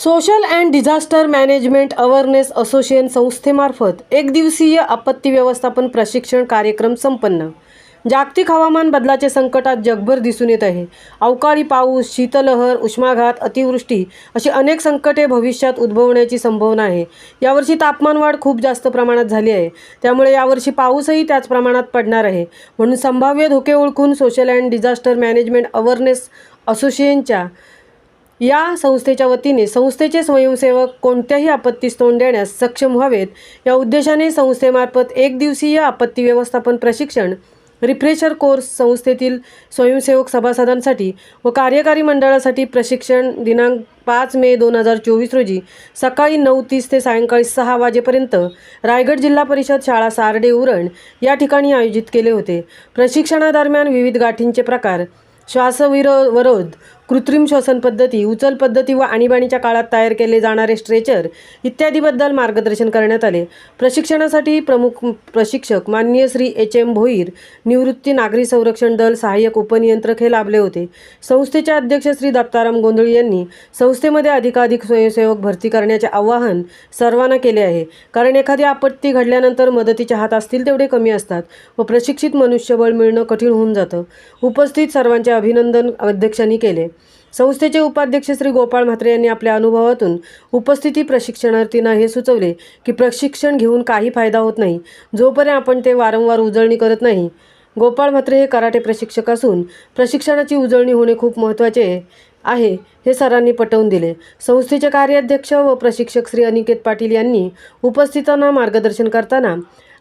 Social and disaster management awareness association संस्थेमार्फत एक दिवसीय आपत्ती व्यवस्थापन प्रशिक्षण कार्यक्रम संपन्न। जागतिक हवामान बदलाचे संकट आज जगभर दिसून येत आहे। अवकाळी पाऊस, शीतलहर, उष्माघात, अतिवृष्टी अशी अनेक संकटे भविष्यात उद्भवण्याची संभावना आहे। यावर्षी तापमानवाढ खूप जास्त प्रमाणात झाली आहे, त्यामुळे यावर्षी पाऊसही त्याच प्रमाणात पडणार आहे। म्हणून संभाव्य धोके ओळखून social and disaster management awareness असोसिएशनच्या या संस्थेच्या वतीने संस्थेचे स्वयंसेवक कोणत्याही आपत्तीस तोंड देण्यास सक्षम व्हावेत, या उद्देशाने संस्थेमार्फत एक दिवसीय आपत्ती व्यवस्थापन प्रशिक्षण रिफ्रेशर कोर्स संस्थेतील स्वयंसेवक सभासदांसाठी व कार्यकारी मंडळासाठी प्रशिक्षण दिनांक 5 मे 2024 रोजी सकाळी 9:30 ते सायंकाळी 6 वाजेपर्यंत रायगड जिल्हा परिषद शाळा सारडे उरण या ठिकाणी आयोजित केले होते। प्रशिक्षणादरम्यान विविध गाठींचे प्रकार, श्वासविरोध, कृत्रिम श्वसन पद्धती, उचल पद्धती व आणीबाणीच्या काळात तयार केले जाणारे स्ट्रेचर इत्यादीबद्दल मार्गदर्शन करण्यात आले। प्रशिक्षणासाठी प्रमुख प्रशिक्षक माननीय श्री HM भोईर, निवृत्ती नागरी संरक्षण दल सहाय्यक उपनियंत्रक हे लाभले होते। संस्थेचे अध्यक्ष श्री दत्ताराम गोंधळी यांनी संस्थेमध्ये अधिकाधिक स्वयंसेवक भरती करण्याचे आवाहन सर्वांना केले आहे, कारण एखादी आपत्ती घडल्यानंतर मदतीचे हात असतील तेवढे कमी असतात व प्रशिक्षित मनुष्यबळ मिळणं कठीण होऊन जातं। उपस्थित सर्वांचे अभिनंदन अध्यक्षांनी केले। संस्थेचे उपाध्यक्ष श्री गोपाळ म्हात्रे यांनी आपल्या अनुभवातून उपस्थिती प्रशिक्षणार्थींना हे सुचवले की प्रशिक्षण घेऊन काही फायदा होत नाही जोपर्यंत आपण ते वारंवार उजळणी करत नाही। गोपाळ म्हात्रे हे कराटे प्रशिक्षक असून प्रशिक्षणाची उजळणी होणे खूप महत्त्वाचे आहे हे सरांनी पटवून दिले। संस्थेचे कार्याध्यक्ष व प्रशिक्षक श्री अनिकेत पाटील यांनी उपस्थितांना मार्गदर्शन करताना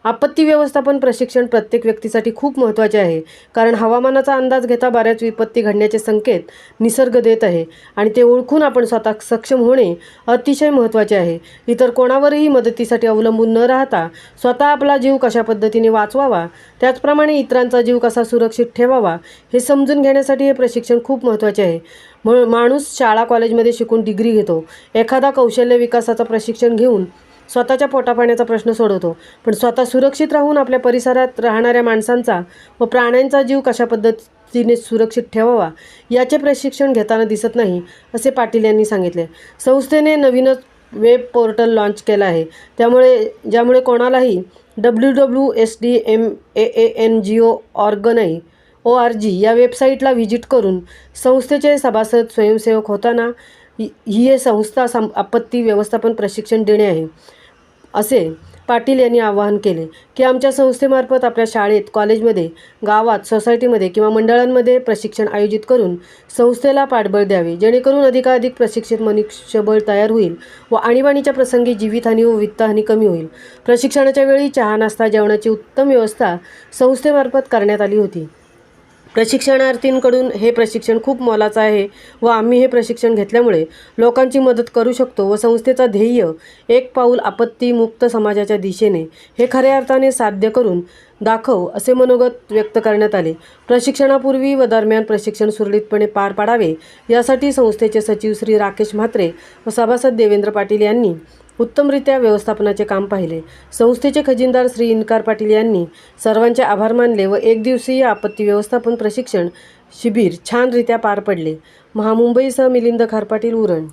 आपत्ती व्यवस्थापन प्रशिक्षण प्रत्येक व्यक्तीसाठी खूप महत्त्वाचे आहे, कारण हवामानाचा अंदाज घेता बऱ्याच विपत्ती घडण्याचे संकेत निसर्ग देत आहे आणि ते ओळखून आपण स्वतः सक्षम होणे अतिशय महत्त्वाचे आहे। इतर कोणावरही मदतीसाठी अवलंबून न राहता स्वतः आपला जीव कशा पद्धतीने वाचवावा, त्याचप्रमाणे इतरांचा जीव कसा सुरक्षित ठेवावा हे समजून घेण्यासाठी हे प्रशिक्षण खूप महत्त्वाचे आहे। माणूस शाळा कॉलेजमध्ये शिकून डिग्री घेतो, एखादा कौशल्य विकासाचा प्रशिक्षण घेऊन स्वतःच्या पोटापाण्याचा प्रश्न सोडवतो, पण स्वतः सुरक्षित राहून आपल्या परिसरात राहणाऱ्या माणसांचा व प्राण्यांचा जीव कशा पद्धतीने सुरक्षित ठेवावा याचे प्रशिक्षण घेताना दिसत नाही, असे पाटील यांनी सांगितले। संस्थेने नवीनच वेब पोर्टल लॉन्च केला आहे, ज्यामुळे कोणालाही www.sdmaango.org या वेबसाईटला व्हिजिट करून संस्थेचे सभासद स्वयंसेवक होताना ही संस्था आपत्ती व्यवस्थापन प्रशिक्षण देणे आहे, असे पाटील यांनी आवाहन केले की आमच्या संस्थेमार्फत आपल्या शाळेत, कॉलेजमध्ये, गावात, सोसायटीमध्ये किंवा मंडळांमध्ये प्रशिक्षण आयोजित करून संस्थेला पाठबळ द्यावे, जेणेकरून अधिकाधिक प्रशिक्षित मनुष्यबळ तयार होईल व आणीबाणीच्या प्रसंगी जीवितहानी व वित्तहानी कमी होईल। प्रशिक्षणाच्या वेळी चहा, नाश्ता, जेवणाची उत्तम व्यवस्था संस्थेमार्फत करण्यात आली होती। प्रशिक्षणार्थींकडून हे प्रशिक्षण खूप मोलाचं आहे व आम्ही हे प्रशिक्षण घेतल्यामुळे लोकांची मदत करू शकतो व संस्थेचा ध्येय एक पाऊल आपत्तीमुक्त समाजाच्या दिशेने हे खऱ्या अर्थाने साध्य करून दाखवू, असे मनोगत व्यक्त करण्यात आले। प्रशिक्षणापूर्वी व दरम्यान प्रशिक्षण सुरळीतपणे पार पाडावे यासाठी संस्थेचे सचिव श्री राकेश म्हात्रे व सभासद देवेंद्र पाटील यांनी उत्तमरित्या व्यवस्थापनाचे काम पाहिले। संस्थेचे खजिनदार श्री इनकार पाटील यांनी सर्वांचे आभार मानले व एक दिवसीय आपत्ती व्यवस्थापन प्रशिक्षण शिबिर छानरित्या पार पडले। महामुंबईसह मिलिंद खारपाटील, उरण।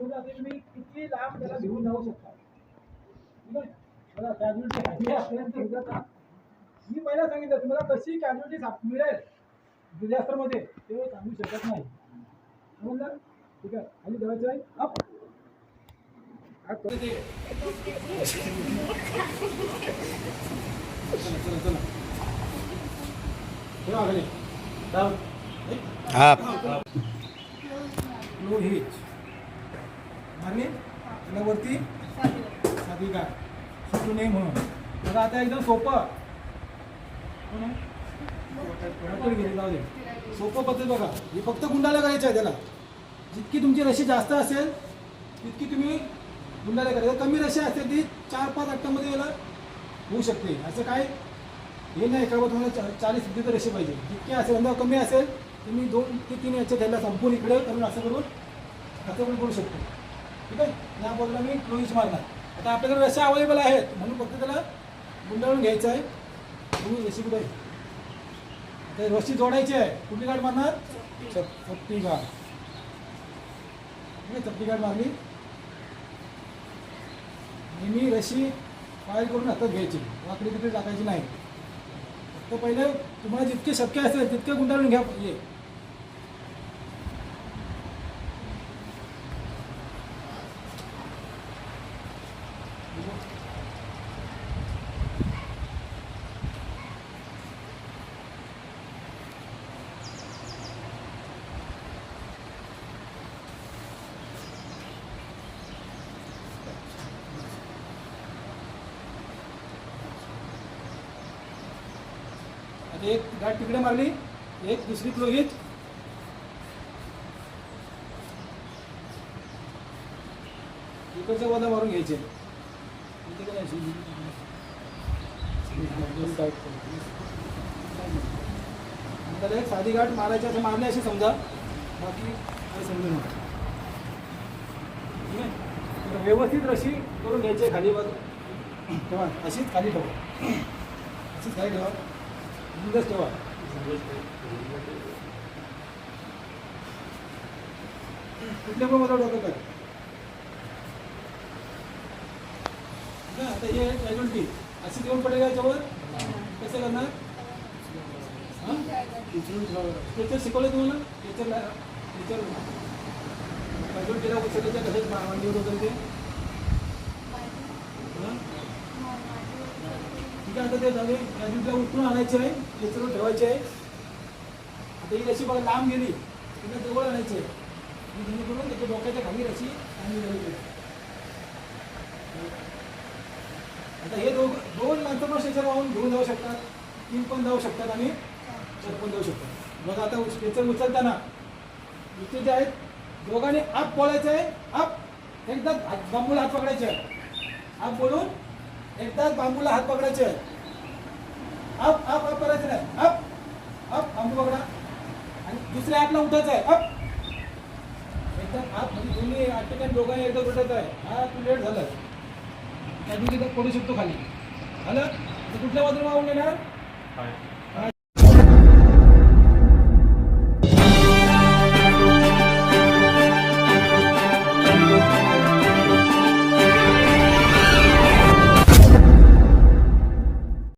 तुम्ही किती लांब त्याला घेऊन जाऊ शकता, मला कॅज्युअलिटी मी पहिला सांगितलं तुम्हाला कशी कॅज्युअलिटी मिळेल डिझास्टरमध्ये ते सांगू शकत नाही। समजलं? ठीक आहे, आणि देवाचं आहे अप आणि वरती साधिका सुटू नये म्हणून बघा। आता एकदम सोपं जाऊ दे, सोपं पद्धत बघा। हे फक्त गुंडाळ्या करायचं आहे त्याला। जितकी तुमची रशी जास्त असेल तितकी तुम्ही गुंडाळ्या करायचं, कमी रशी असेल ती 4-5 अट्ट्यामध्ये याला होऊ शकते। असं काय हे नाही का तुम्हाला 40 फुटीचं रशी पाहिजे, जितके असेल, कमी असेल तुम्ही 2 ते 3 याच्या त्याला संपूर्ण इकडे करून असं करून असं पण करू शकतो. ठीक आहे. या बाजूला मी क्लोज मारणार. आता आपल्याकडे रस्से अवेलेबल आहेत म्हणून फक्त त्याला गुंडाळून घ्यायचं आहे. तुम्ही रशी कुठे आहे? आता रशी जोडायची आहे. कुठली गाठ मारणार? चपटी गाठ. ठीक आहे. चपटी गाठ मारली. नेहमी रशी फाईल करून हातात घ्यायची, वाकडी तिकडे टाकायची नाही. फक्त पहिले तुम्हाला जितके शक्य असेल तितके गुंडाळून घ्या. ये आता एक गाठ तिकडे मारली, एक दुसरी क्लोहीत. इकडच्या वादा मारून घ्यायचे. इथे काय अशी नंतर एक साधी गाठ मारायची, असं मारली अशी समजा, बाकी काही समजू नका. ठीक आहे. तर व्यवस्थित रशी करून घ्यायची. खाली बाजू ठेवा, अशीच खाली ठेवा, अशीच खाली ठेवा, बंदच ठेवा. कुठल्या पण मला डोकं काय. आता हे कॅज्युअलिटी अशी देऊन पडेल याच्यावर. कसं करणार? टीचर शिकवलं तुम्हाला? टीचरला कॅज्युअलिटीला उचलल्याच्या कशाच मांडीवर वगैरे ते. ठीक आहे. आता ते झाले. कॅज्युअलिटीला उठून आणायचे आहे, टीचरवर ठेवायचे आहे. आता ही रशी बघा लांब गेली, तिला जवळ आणायची आहे. जेणेकरून त्याच्या डोक्याच्या खाली रशी आणि घ्यायची. आता हे दोन माणसं पण स्ट्रेचर वाहून घेऊन जाऊ शकतात, 3 पण जाऊ शकतात आणि 4 पण जाऊ शकतात. बघा आता स्ट्रेचर उचलताना इथे जे आहेत दोघांनी आप बोलायचं आहे. आप एकदा बांबूला हात पकडायचे आहे. आप बोलून एकदाच बांबूला हात पकडायचे आहे. आप आप आप करायचं नाही. आप आप बांबू पकडा आणि दुसऱ्या हातला उठायचं आहे. आप एकदम आप म्हणजे दोन्ही आठ दोघांनी एकदा उठायचं आहे. हा तू लेट झाला, त्या पडू शकतो खाली. झालं तर कुठल्या बाजूला वाहून येणार?